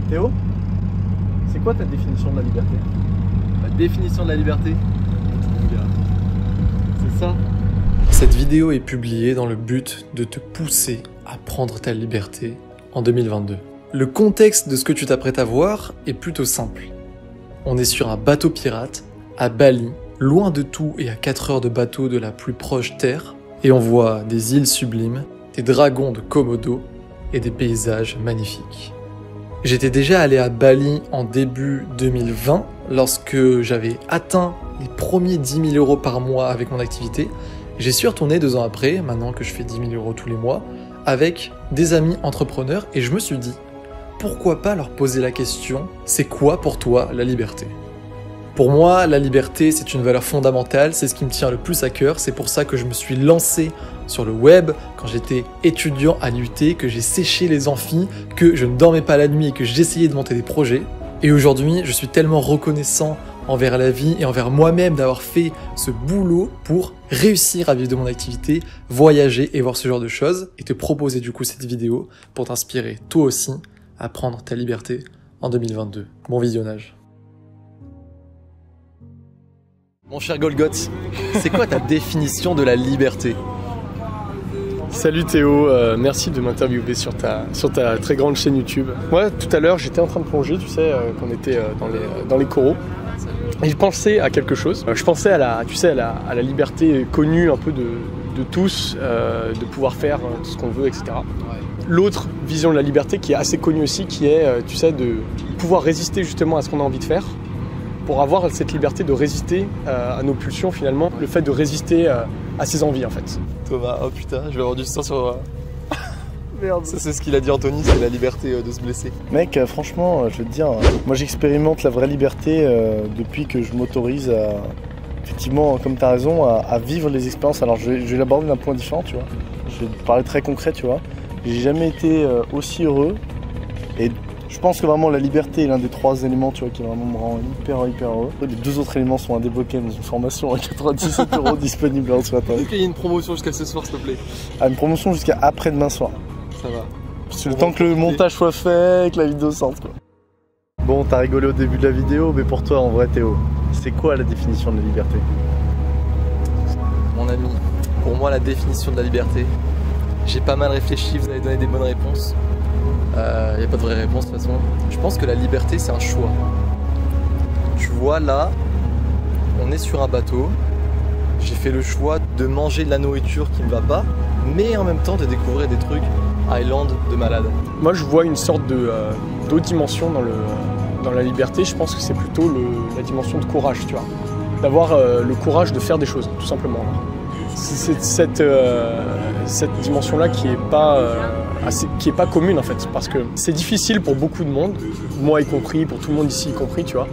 Théo, c'est quoi ta définition de la liberté? La définition de la liberté, C'est ça? Cette vidéo est publiée dans le but de te pousser à prendre ta liberté en 2022. Le contexte de ce que tu t'apprêtes à voir est plutôt simple. On est sur un bateau pirate, à Bali, loin de tout et à 4 heures de bateau de la plus proche terre, et on voit des îles sublimes, des dragons de Komodo et des paysages magnifiques. J'étais déjà allé à Bali en début 2020, lorsque j'avais atteint les premiers 10 000 € par mois avec mon activité. J'y suis retourné 2 ans après, maintenant que je fais 10 000 € tous les mois, avec des amis entrepreneurs, et je me suis dit, pourquoi pas leur poser la question, c'est quoi pour toi la liberté ? Pour moi, la liberté, c'est une valeur fondamentale, c'est ce qui me tient le plus à cœur, c'est pour ça que je me suis lancé sur le web quand j'étais étudiant à l'UT, que j'ai séché les amphis, que je ne dormais pas la nuit et que j'essayais de monter des projets. Et aujourd'hui, je suis tellement reconnaissant envers la vie et envers moi-même d'avoir fait ce boulot pour réussir à vivre de mon activité, voyager et voir ce genre de choses, et te proposer du coup cette vidéo pour t'inspirer toi aussi à prendre ta liberté en 2022. Bon visionnage. Mon cher Golgoth, c'est quoi ta définition de la liberté? Salut Théo, merci de m'interviewer sur ta très grande chaîne YouTube. Moi, tout à l'heure, j'étais en train de plonger, tu sais, quand on était dans les coraux. Et je pensais à quelque chose. Je pensais à la liberté connue un peu de tous, de pouvoir faire tout ce qu'on veut, etc. L'autre vision de la liberté qui est assez connue aussi, qui est, tu sais, de pouvoir résister justement à ce qu'on a envie de faire. Pour avoir cette liberté de résister à nos pulsions finalement, le fait de résister à ses envies en fait. Thomas, oh putain, je vais avoir du sang sur... Merde, ça c'est ce qu'il a dit Anthony, c'est la liberté de se blesser. Mec, franchement, je veux te dire, moi j'expérimente la vraie liberté depuis que je m'autorise à, effectivement, comme tu as raison, à vivre les expériences. Alors je vais l'aborder d'un point différent, tu vois. Je vais te parler très concret, tu vois. J'ai jamais été aussi heureux, et je pense que vraiment la liberté est l'un des 3 éléments, tu vois, qui vraiment me rend hyper heureux. Les 2 autres éléments sont à débloquer dans une formation à 97 € disponible en ce matin. Est-ce qu'il y a une promotion jusqu'à ce soir, s'il te plaît? Ah, une promotion jusqu'à après-demain soir. Ça va. C'est le temps que le montage soit fait, que la vidéo sorte, quoi. Bon, t'as rigolé au début de la vidéo, mais pour toi, en vrai, Théo, c'est quoi la définition de la liberté? Mon ami, pour moi la définition de la liberté, j'ai pas mal réfléchi, vous avez donné des bonnes réponses. Il n'y a pas de vraie réponse de toute façon. Je pense que la liberté c'est un choix. Tu vois là, on est sur un bateau, j'ai fait le choix de manger de la nourriture qui me va pas, mais en même temps de découvrir des trucs Island de malade. Moi je vois une sorte d'autre dimension dans la liberté, je pense que c'est plutôt la dimension de courage, tu vois. D'avoir le courage de faire des choses, tout simplement. C'est cette dimension-là qui est pas commune en fait, parce que c'est difficile pour beaucoup de monde, moi y compris, pour tout le monde ici y compris, tu vois,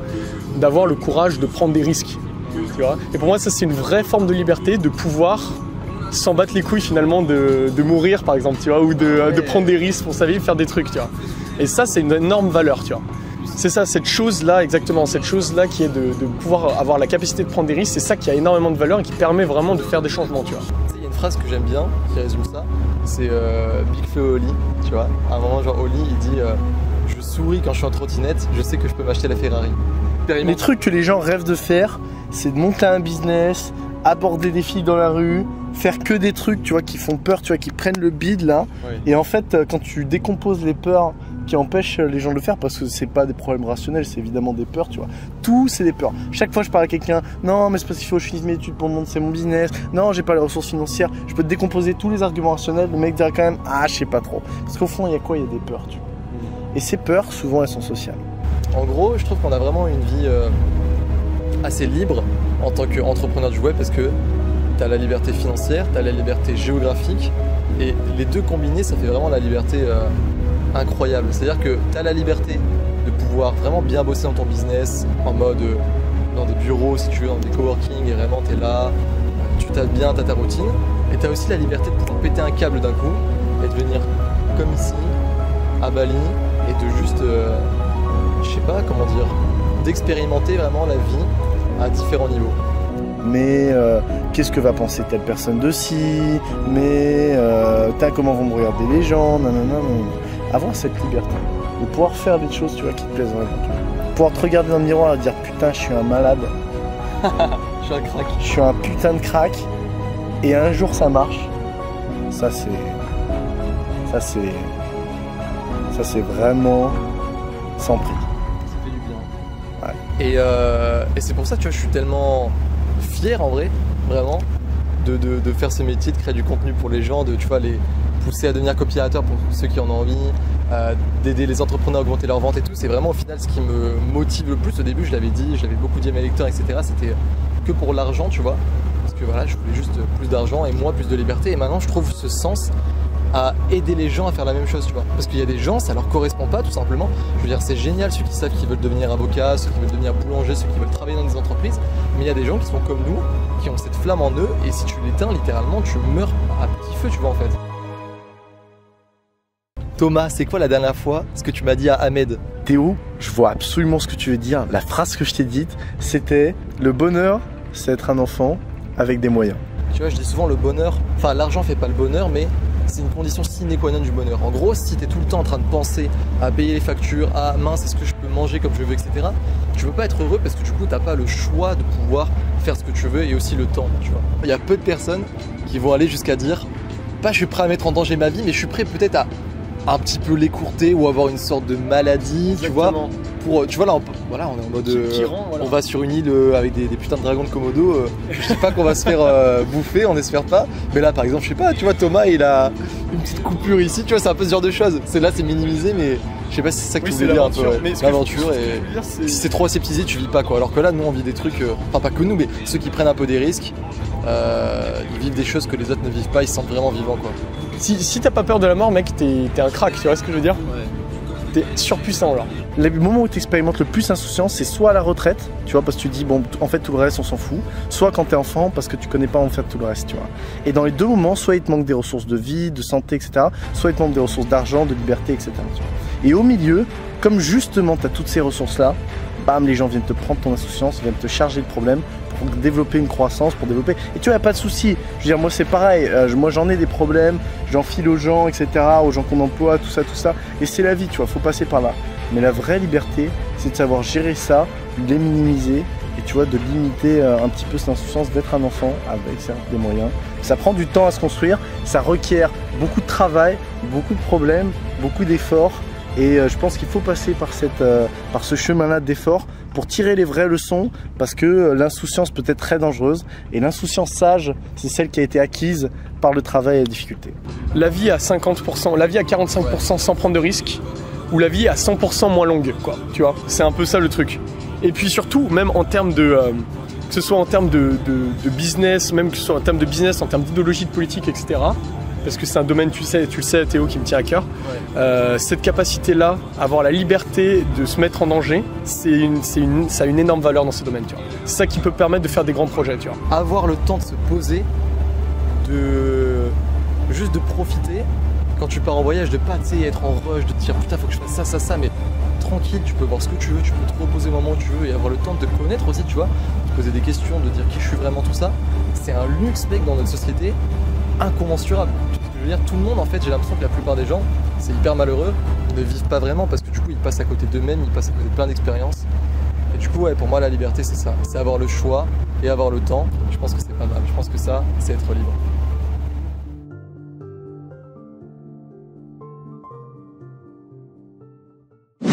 d'avoir le courage de prendre des risques, tu vois. Et pour moi ça c'est une vraie forme de liberté, de pouvoir s'en battre les couilles finalement de mourir par exemple, tu vois, ou de prendre des risques pour sa vie, faire des trucs, tu vois. Et ça c'est une énorme valeur, tu vois. C'est ça, cette chose-là, exactement, cette chose-là qui est de pouvoir avoir la capacité de prendre des risques, c'est ça qui a énormément de valeur et qui permet vraiment de faire des changements, tu vois. Il y a une phrase que j'aime bien, qui résume ça, c'est Big Flo et Oli, tu vois. À un moment, genre Oli, il dit je souris quand je suis en trottinette, je sais que je peux m'acheter la Ferrari. Les trucs que les gens rêvent de faire, c'est de monter un business, aborder des filles dans la rue, faire que des trucs, tu vois, qui font peur, tu vois, qui prennent le bide là. Oui. Et en fait, quand tu décomposes les peurs qui empêchent les gens de le faire, parce que c'est pas des problèmes rationnels, c'est évidemment des peurs, tu vois. Tout, c'est des peurs. Chaque fois que je parle à quelqu'un, non, mais c'est parce qu'il faut que je finisse mes études pour le monde, c'est mon business. Non, j'ai pas les ressources financières. Je peux te décomposer tous les arguments rationnels. Le mec dira quand même, ah, je sais pas trop. Parce qu'au fond, il y a quoi? Il y a des peurs, tu vois. Et ces peurs, souvent, elles sont sociales. En gros, je trouve qu'on a vraiment une vie assez libre en tant qu'entrepreneur du web, parce que t'as la liberté financière, t'as la liberté géographique, et les deux combinés, ça fait vraiment la liberté incroyable. C'est-à-dire que tu as la liberté de pouvoir vraiment bien bosser dans ton business, en mode dans des bureaux, si tu veux, dans des coworking, et vraiment tu es là, tu t'as bien, tu as ta routine. Et tu as aussi la liberté de pouvoir péter un câble d'un coup et de venir comme ici, à Bali, et de juste, je sais pas comment dire, d'expérimenter vraiment la vie à différents niveaux. Mais qu'est-ce que va penser telle personne de ci? Mais comment vont me regarder les gens? Nanana. Avoir cette liberté. de pouvoir faire des choses, tu vois, qui te plaisent vraiment. Pouvoir te regarder dans le miroir et dire putain, je suis un malade. Je suis un crack. Je suis un putain de crack. Et un jour ça marche. Ça c'est vraiment sans prix. Ça fait du bien. Ouais. Et c'est pour ça, tu vois, je suis tellement fier en vrai, vraiment, de faire ce métier, de créer du contenu pour les gens, de, tu vois, les pousser à devenir copywriter pour ceux qui en ont envie, d'aider les entrepreneurs à augmenter leurs ventes et tout. C'est vraiment au final ce qui me motive le plus. Au début, je l'avais beaucoup dit à mes lecteurs, etc. C'était que pour l'argent, tu vois. Parce que voilà, je voulais juste plus d'argent et moi plus de liberté. Et maintenant, je trouve ce sens à aider les gens à faire la même chose, tu vois. Parce qu'il y a des gens, ça leur correspond pas, tout simplement. Je veux dire, c'est génial ceux qui savent qu'ils veulent devenir avocat, ceux qui veulent devenir boulanger, ceux qui veulent travailler dans des entreprises. Mais il y a des gens qui sont comme nous, qui ont cette flamme en eux, et si tu l'éteins, littéralement, tu meurs à petit feu, tu vois, en fait. Thomas, c'est quoi la dernière fois ce que tu m'as dit à Ahmed? Théo, je vois absolument ce que tu veux dire. La phrase que je t'ai dite, c'était le bonheur, c'est être un enfant avec des moyens. Tu vois, je dis souvent le bonheur, enfin l'argent fait pas le bonheur, mais c'est une condition sine qua non du bonheur. En gros, si tu es tout le temps en train de penser à payer les factures, à mince, est-ce que je peux manger comme je veux, etc., tu peux pas être heureux parce que du coup, t'as pas le choix de pouvoir faire ce que tu veux et aussi le temps, tu vois. Il y a peu de personnes qui vont aller jusqu'à dire, pas je suis prêt à mettre en danger ma vie, mais je suis prêt peut-être à un petit peu l'écourter ou avoir une sorte de maladie. Exactement. Tu vois. Pour, tu vois là, on est en mode, on va sur une île avec des putains de dragons de Komodo. Je sais pas qu'on va se faire bouffer, on espère pas. Mais là, par exemple, je sais pas, tu vois, Thomas, il a une petite coupure ici. Tu vois, c'est un peu ce genre de choses. C'est minimisé, mais je sais pas si c'est ça que tu voulais dire un peu. L'aventure et si c'est trop aseptisé, tu vis pas quoi. Alors que là, nous, on vit des trucs, enfin pas que nous, mais ceux qui prennent un peu des risques, ils vivent des choses que les autres ne vivent pas. Ils se sentent vraiment vivants quoi. Si t'as pas peur de la mort, mec, t'es un crack. Tu vois ce que je veux dire? Ouais. T'es surpuissant là. Le moment où tu expérimentes le plus l'insouciance, c'est soit à la retraite, tu vois, parce que tu dis, bon, en fait, tout le reste, on s'en fout, soit quand t'es enfant, parce que tu connais pas en fait tout le reste, tu vois. Et dans les deux moments, soit il te manque des ressources de vie, de santé, etc., soit il te manque des ressources d'argent, de liberté, etc. Tu vois. Et au milieu, comme justement t'as toutes ces ressources-là, bam, les gens viennent te prendre ton insouciance, viennent te charger de problèmes, pour développer une croissance, pour développer... Et tu vois, y a pas de souci. Je veux dire, moi, c'est pareil. Moi, j'en ai des problèmes, j'en file aux gens, etc., aux gens qu'on emploie, tout ça. Et c'est la vie, tu vois, faut passer par là. Mais la vraie liberté, c'est de savoir gérer ça, de les minimiser, et tu vois, de limiter un petit peu cette insouciance d'être un enfant avec certes des moyens. Ça prend du temps à se construire, ça requiert beaucoup de travail, beaucoup de problèmes, beaucoup d'efforts. Et je pense qu'il faut passer par ce chemin-là d'effort pour tirer les vraies leçons, parce que l'insouciance peut être très dangereuse, et l'insouciance sage, c'est celle qui a été acquise par le travail et la difficulté. La vie à 50%, la vie à 45% sans prendre de risques, ou la vie à 100% moins longue, quoi, tu vois. C'est un peu ça le truc. Et puis surtout, même en termes de... que ce soit en termes de business, même que ce soit en termes de business, en termes d'idéologie, de politique, etc., parce que c'est un domaine, tu le sais Théo, qui me tient à cœur. Ouais. Cette capacité-là, avoir la liberté de se mettre en danger, ça a une énorme valeur dans ce domaine, tu vois. C'est ça qui peut permettre de faire des grands projets, tu vois. Avoir le temps de se poser, juste de profiter, quand tu pars en voyage, de pas être en rush, de te dire putain faut que je fasse ça, mais tranquille, tu peux voir ce que tu veux, tu peux te reposer au moment où tu veux et avoir le temps de te connaître aussi, tu vois, de poser des questions, de dire qui je suis vraiment, tout ça. C'est un luxe, mec, dans notre société, incommensurable. Je veux dire, tout le monde, en fait, j'ai l'impression que la plupart des gens, c'est hyper malheureux, ne vivent pas vraiment parce que du coup, ils passent à côté d'eux-mêmes, ils passent à côté de plein d'expériences. Et du coup, ouais, pour moi, la liberté, c'est ça. C'est avoir le choix et avoir le temps. Je pense que c'est pas mal. Je pense que ça, c'est être libre.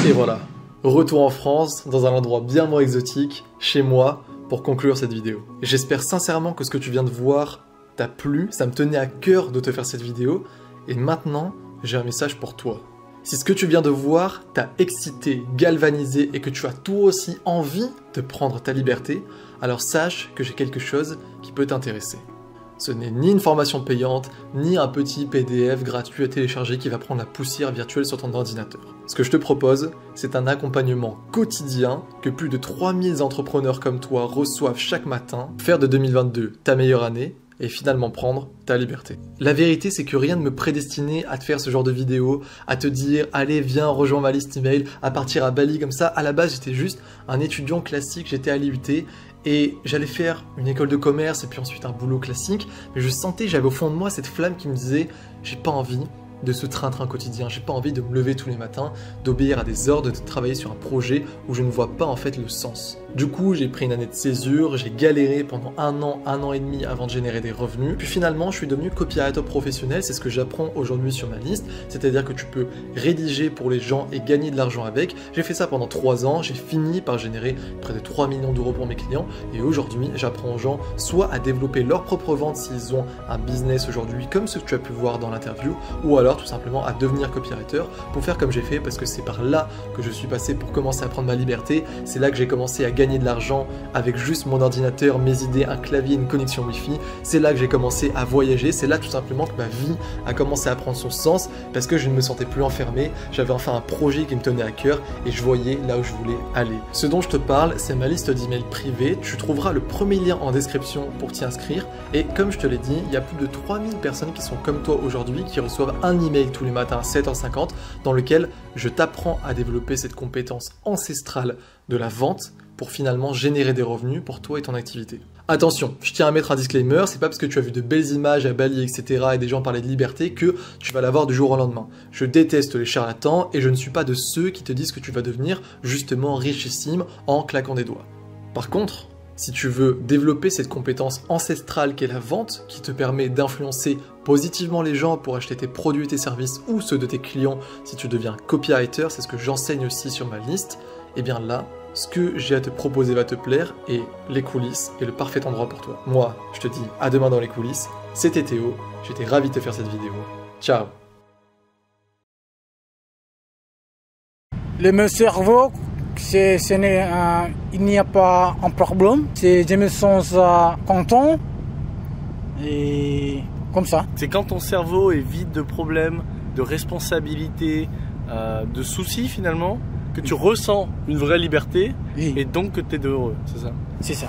Et voilà, retour en France, dans un endroit bien moins exotique, chez moi, pour conclure cette vidéo. J'espère sincèrement que ce que tu viens de voir t'a plu, ça me tenait à cœur de te faire cette vidéo, et maintenant, j'ai un message pour toi. Si ce que tu viens de voir t'a excité, galvanisé, et que tu as toi aussi envie de prendre ta liberté, alors sache que j'ai quelque chose qui peut t'intéresser. Ce n'est ni une formation payante, ni un petit PDF gratuit à télécharger qui va prendre la poussière virtuelle sur ton ordinateur. Ce que je te propose, c'est un accompagnement quotidien que plus de 3000 entrepreneurs comme toi reçoivent chaque matin, faire de 2022 ta meilleure année, et finalement prendre ta liberté. La vérité, c'est que rien ne me prédestinait à te faire ce genre de vidéo, à te dire « Allez, viens, rejoins ma liste email, à partir à Bali comme ça ». À la base, j'étais juste un étudiant classique, j'étais à l'IUT et j'allais faire une école de commerce et puis ensuite un boulot classique. Mais je sentais, j'avais au fond de moi cette flamme qui me disait « J'ai pas envie de ce train-train quotidien. J'ai pas envie de me lever tous les matins, d'obéir à des ordres, de travailler sur un projet où je ne vois pas en fait le sens. Du coup, j'ai pris une année de césure, j'ai galéré pendant un an et demi avant de générer des revenus. Puis finalement, je suis devenu copywriter professionnel, c'est ce que j'apprends aujourd'hui sur ma liste. C'est-à-dire que tu peux rédiger pour les gens et gagner de l'argent avec. J'ai fait ça pendant 3 ans, j'ai fini par générer près de 3 millions d'euros pour mes clients. Et aujourd'hui, j'apprends aux gens soit à développer leur propre vente s'ils ont un business aujourd'hui, comme ce que tu as pu voir dans l'interview, ou alors tout simplement à devenir copywriter pour faire comme j'ai fait, parce que c'est par là que je suis passé pour commencer à prendre ma liberté. C'est là que j'ai commencé à gagner de l'argent avec juste mon ordinateur, mes idées, un clavier, une connexion Wi-Fi. C'est là que j'ai commencé à voyager. C'est là tout simplement que ma vie a commencé à prendre son sens parce que je ne me sentais plus enfermé. J'avais enfin un projet qui me tenait à cœur et je voyais là où je voulais aller. Ce dont je te parle, c'est ma liste d'emails privés. Tu trouveras le premier lien en description pour t'y inscrire. Et comme je te l'ai dit, il y a plus de 3000 personnes qui sont comme toi aujourd'hui, qui reçoivent un email tous les matins à 7h50 dans lequel je t'apprends à développer cette compétence ancestrale de la vente pour finalement générer des revenus pour toi et ton activité. Attention, je tiens à mettre un disclaimer, c'est pas parce que tu as vu de belles images à Bali, etc. et des gens parler de liberté que tu vas l'avoir du jour au lendemain. Je déteste les charlatans et je ne suis pas de ceux qui te disent que tu vas devenir justement richissime en claquant des doigts. Par contre, si tu veux développer cette compétence ancestrale qu'est la vente, qui te permet d'influencer positivement les gens pour acheter tes produits et tes services ou ceux de tes clients si tu deviens copywriter, c'est ce que j'enseigne aussi sur ma liste, et bien là, ce que j'ai à te proposer va te plaire et les coulisses est le parfait endroit pour toi. Moi, je te dis à demain dans les coulisses, c'était Théo, j'étais ravi de te faire cette vidéo. Ciao. Le mon cerveau, il n'y a pas un problème. Je me sens content et comme ça. C'est quand ton cerveau est vide de problèmes, de responsabilités, de soucis finalement, que tu ressens une vraie liberté et donc que tu es heureux, c'est ça? C'est ça.